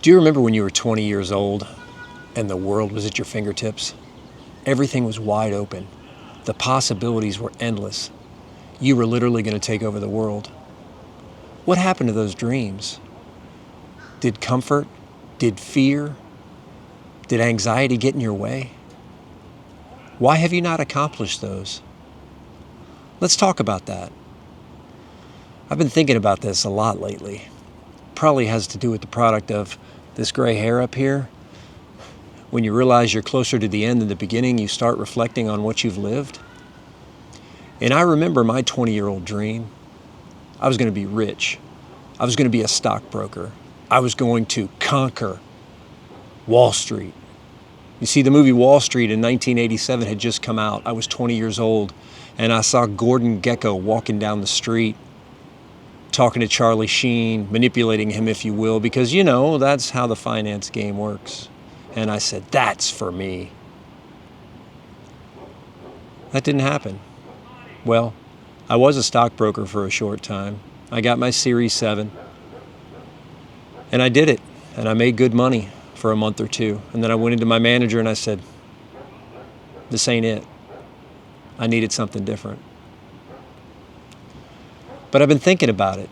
Do you remember when you were 20 years old and the world was at your fingertips? Everything was wide open. The possibilities were endless. You were literally going to take over the world. What happened to those dreams? Did comfort? Did fear? Did anxiety get in your way? Why have you not accomplished those? Let's talk about that. I've been thinking about this a lot lately. Probably has to do with the product of this gray hair up here. When you realize you're closer to the end than the beginning, you start reflecting on what you've lived. And I remember my 20-year-old dream. I was going to be rich. I was going to be a stockbroker. I was going to conquer Wall Street. You see, the movie Wall Street in 1987 had just come out. I was 20 years old, and I saw Gordon Gekko walking down the street, talking to Charlie Sheen, manipulating him, if you will, because, that's how the finance game works. And I said, that's for me. That didn't happen. Well, I was a stockbroker for a short time. I got my Series 7, and I did it, and I made good money for a month or two. And then I went into my manager and I said, this ain't it. I needed something different. But I've been thinking about it.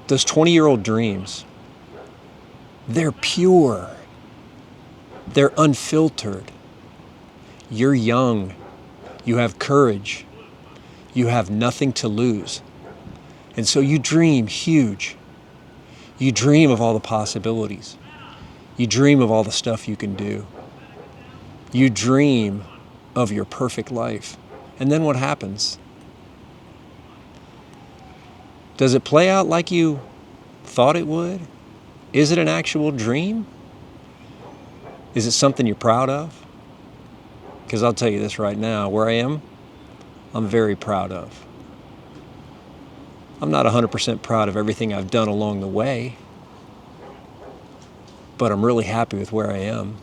Those 20-year-old dreams, they're pure. They're unfiltered. You're young. You have courage. You have nothing to lose. And so you dream huge. You dream of all the possibilities. You dream of all the stuff you can do. You dream of your perfect life. And then what happens? Does it play out like you thought it would? Is it an actual dream? Is it something you're proud of? Because I'll tell you this right now, where I am, I'm very proud of. I'm not 100% proud of everything I've done along the way, but I'm really happy with where I am.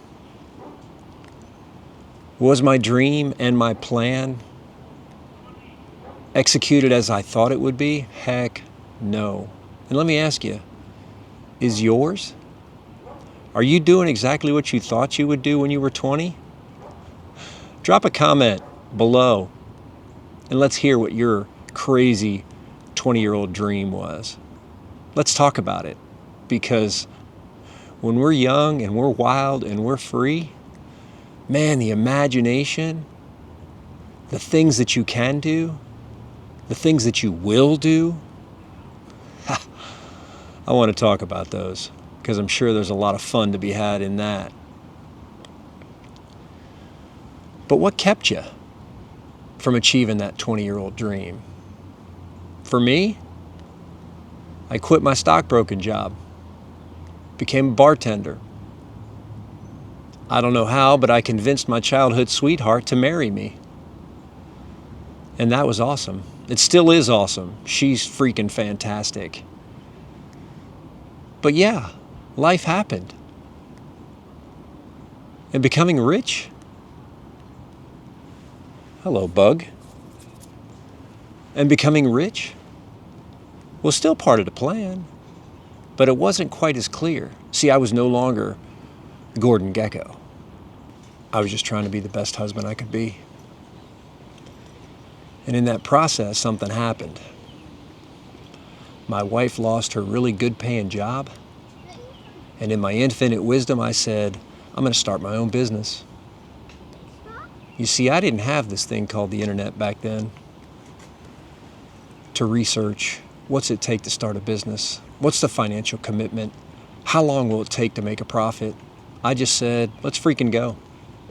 Was my dream and my plan executed as I thought it would be? Heck no. And let me ask you, is yours? Are you doing exactly what you thought you would do when you were 20? Drop a comment below and let's hear what your crazy 20-year-old dream was. Let's talk about it, because when we're young and we're wild and we're free, man, the imagination, the things that you can do, the things that you will do, I want to talk about those because I'm sure there's a lot of fun to be had in that. But what kept you from achieving that 20-year-old dream? For me, I quit my stockbroking job, became a bartender. I don't know how, but I convinced my childhood sweetheart to marry me. And that was awesome. It still is awesome. She's freaking fantastic. But yeah, life happened. And becoming rich? Hello, bug. And becoming rich was still part of the plan, but it wasn't quite as clear. See, I was no longer Gordon Gekko. I was just trying to be the best husband I could be. And in that process, something happened. My wife lost her really good paying job. And in my infinite wisdom, I said, I'm going to start my own business. You see, I didn't have this thing called the internet back then to research what's it take to start a business? What's the financial commitment? How long will it take to make a profit? I just said, let's freaking go.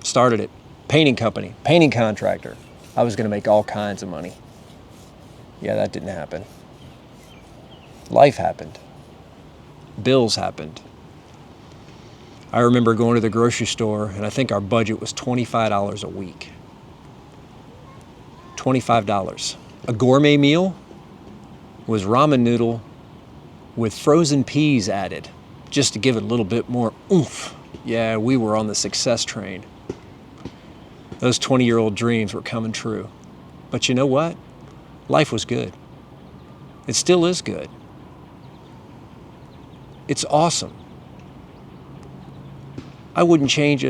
Started it. Painting company, painting contractor. I was going to make all kinds of money. Yeah, that didn't happen. Life happened. Bills happened. I remember going to the grocery store, and I think our budget was $25 a week. $25. A gourmet meal was ramen noodle with frozen peas added, just to give it a little bit more oomph. Yeah, we were on the success train. Those 20-year-old dreams were coming true. But you know what? Life was good. It still is good. It's awesome. I wouldn't change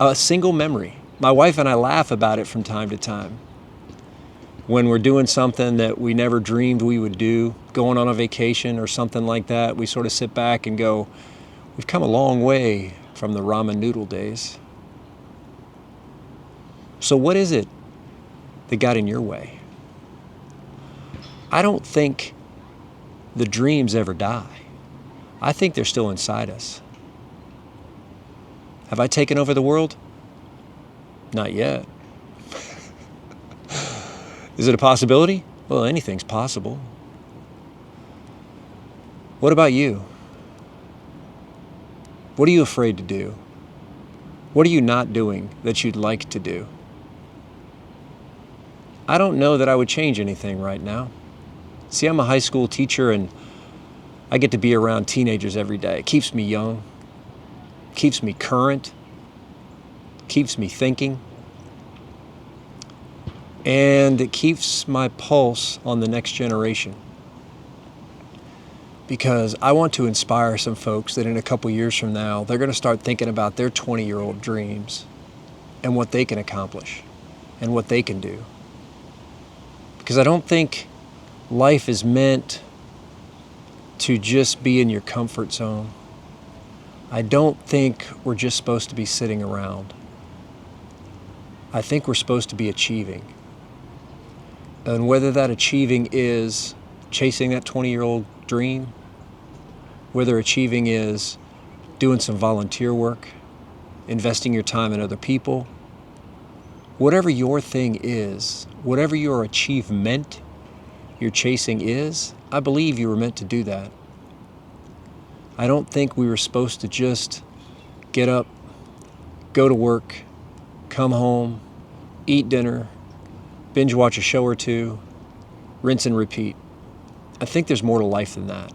a single memory. My wife and I laugh about it from time to time. When we're doing something that we never dreamed we would do, going on a vacation or something like that, we sort of sit back and go, we've come a long way from the ramen noodle days. So what is it that got in your way? I don't think the dreams ever die. I think they're still inside us. Have I taken over the world? Not yet. Is it a possibility? Well, anything's possible. What about you? What are you afraid to do? What are you not doing that you'd like to do? I don't know that I would change anything right now. See, I'm a high school teacher and I get to be around teenagers every day. It keeps me young, keeps me current, keeps me thinking, and it keeps my pulse on the next generation. Because I want to inspire some folks that in a couple years from now, they're going to start thinking about their 20-year-old dreams and what they can accomplish and what they can do. Because I don't think life is meant to just be in your comfort zone. I don't think we're just supposed to be sitting around. I think we're supposed to be achieving. And whether that achieving is chasing that 20-year-old dream, whether achieving is doing some volunteer work, investing your time in other people, whatever your thing is, whatever your achievement you're chasing is, I believe you were meant to do that. I don't think we were supposed to just get up, go to work, come home, eat dinner, binge watch a show or two, rinse and repeat. I think there's more to life than that.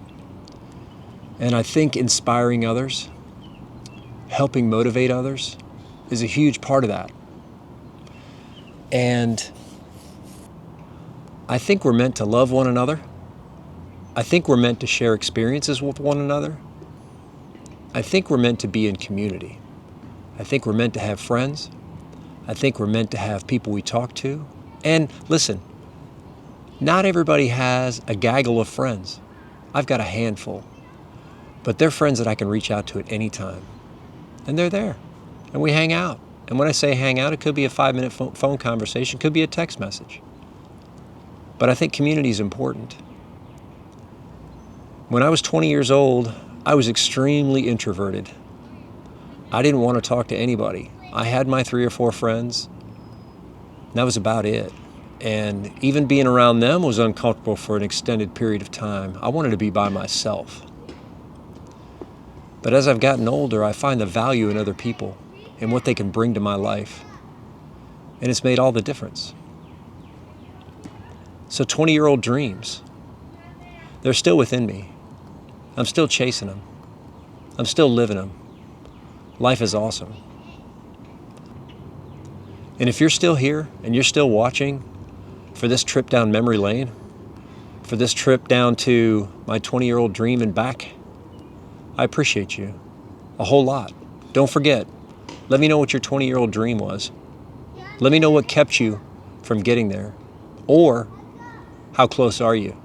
And I think inspiring others, helping motivate others is a huge part of that. And I think we're meant to love one another. I think we're meant to share experiences with one another. I think we're meant to be in community. I think we're meant to have friends. I think we're meant to have people we talk to. And listen, not everybody has a gaggle of friends. I've got a handful. But they're friends that I can reach out to at any time. And they're there. And we hang out. And when I say hang out, it could be a 5-minute phone conversation, it could be a text message. But I think community is important. When I was 20 years old, I was extremely introverted. I didn't want to talk to anybody. I had my 3 or 4 friends. And that was about it. And even being around them was uncomfortable for an extended period of time. I wanted to be by myself. But as I've gotten older, I find the value in other people and what they can bring to my life. And it's made all the difference. So 20-year-old dreams, they're still within me. I'm still chasing them. I'm still living them. Life is awesome. And if you're still here and you're still watching for this trip down memory lane, for this trip down to my 20-year-old dream and back, I appreciate you a whole lot. Don't forget, let me know what your 20-year-old dream was. Let me know what kept you from getting there. Or how close are you?